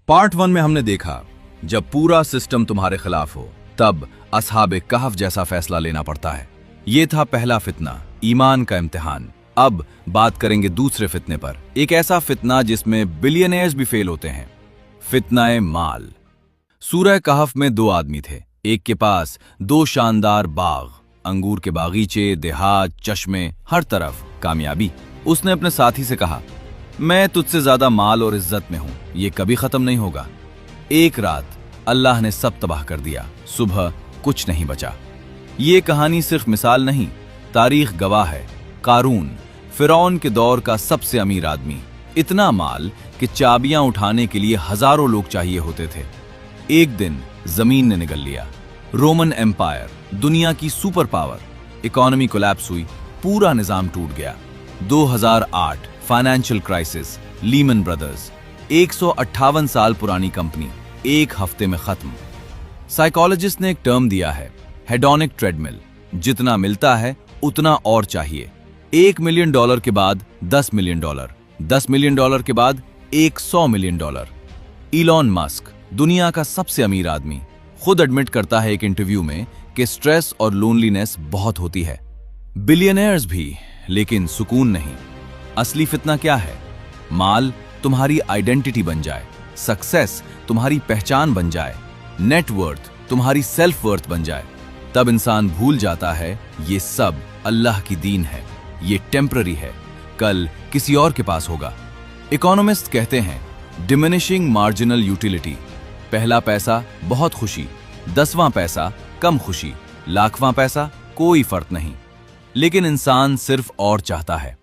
Part 1 में हमने देखा जब पूरा सिस्टम तुम्हारे खिलाफ हो तब असहाबे कहफ जैसा फैसला लेना पड़ता है। ये था पहला फितना, ईमान का इम्तिहान। अब बात करेंगे दूसरे फितने पर, एक ऐसा फितना जिसमें बिलियनियर्स भी फेल होते हैं, फितनाए माल। सूरह कहफ में 2 आदमी थे। एक के पास 2 शानदार बाग, अंगूर के बागीचे, देहात, चश्मे, हर तरफ कामयाबी। उसने अपने साथी से कहा, मैं तुझसे ज्यादा माल और इज्जत में हूं, ये कभी खत्म नहीं होगा। एक रात अल्लाह ने सब तबाह कर दिया, सुबह कुछ नहीं बचा। ये कहानी सिर्फ मिसाल नहीं, तारीख गवाह है। कारून, फिरौन के दौर का सबसे अमीर आदमी, इतना माल कि चाबियां उठाने के लिए हजारों लोग चाहिए होते थे। एक दिन जमीन ने निगल लिया। रोमन एम्पायर, दुनिया की सुपर पावर, इकोनॉमी कोलैप्स हुई, पूरा निजाम टूट गया। 2008 फाइनेंशियल क्राइसिस, लीमन ब्रदर्स, 158 साल पुरानी कंपनी एक हफ्ते में खत्म। साइकोलॉजिस्ट ने एक टर्म दिया है, हेडोनिक ट्रेडमिल, जितना मिलता है उतना और चाहिए। $1 मिलियन के बाद $10 मिलियन, $10 मिलियन के बाद $100 मिलियन। इलॉन मस्क, दुनिया का सबसे अमीर आदमी, खुद एडमिट करता है एक इंटरव्यू में कि स्ट्रेस और लोनलीनेस बहुत होती है। बिलियनियर्स भी, लेकिन सुकून नहीं। असली फितना क्या है? माल तुम्हारी आइडेंटिटी बन जाए, सक्सेस तुम्हारी पहचान बन जाए, नेटवर्थ तुम्हारी सेल्फ वर्थ बन जाए, तब इंसान भूल जाता है ये सब अल्लाह की दीन है, ये टेम्पररी है, कल किसी और के पास होगा। इकोनॉमिस्ट कहते हैं डिमिनिशिंग मार्जिनल यूटिलिटी, पहला पैसा बहुत खुशी, 10वां पैसा कम खुशी, 1,00,000वां पैसा कोई फर्क नहीं। लेकिन इंसान सिर्फ और चाहता है।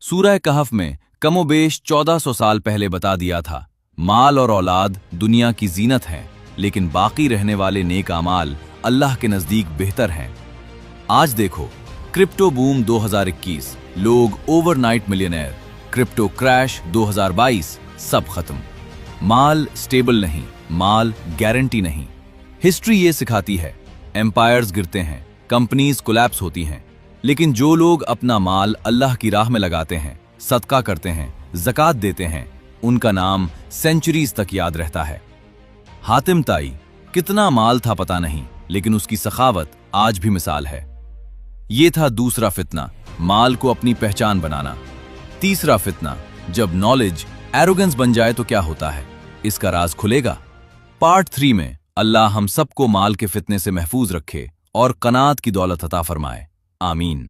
सूरह कहफ में कमोबेश 1400 साल पहले बता दिया था, माल और औलाद दुनिया की जीनत हैं, लेकिन बाकी रहने वाले नेक अमाल अल्लाह के नजदीक बेहतर हैं। आज देखो, क्रिप्टो बूम 2021, लोग ओवरनाइट मिलियनेयर, क्रिप्टो क्रैश 2022, सब खत्म। माल स्टेबल नहीं, माल गारंटी नहीं। हिस्ट्री ये सिखाती है, एम्पायर्स गिरते हैं, कंपनीज कोलैप्स होती हैं, लेकिन जो लोग अपना माल अल्लाह की राह में लगाते हैं, सदका करते हैं, ज़कात देते हैं, उनका नाम सेंचुरीज तक याद रहता है। हातिम ताई, कितना माल था पता नहीं, लेकिन उसकी सखावत आज भी मिसाल है। ये था दूसरा फितना, माल को अपनी पहचान बनाना। तीसरा फितना, जब नॉलेज एरोगेंस बन जाए तो क्या होता है, इसका राज खुलेगा। पार्ट 3 में अल्लाह हम सबको माल के फितने से महफूज रखे और कनात की दौलत अता फरमाए। आमीन।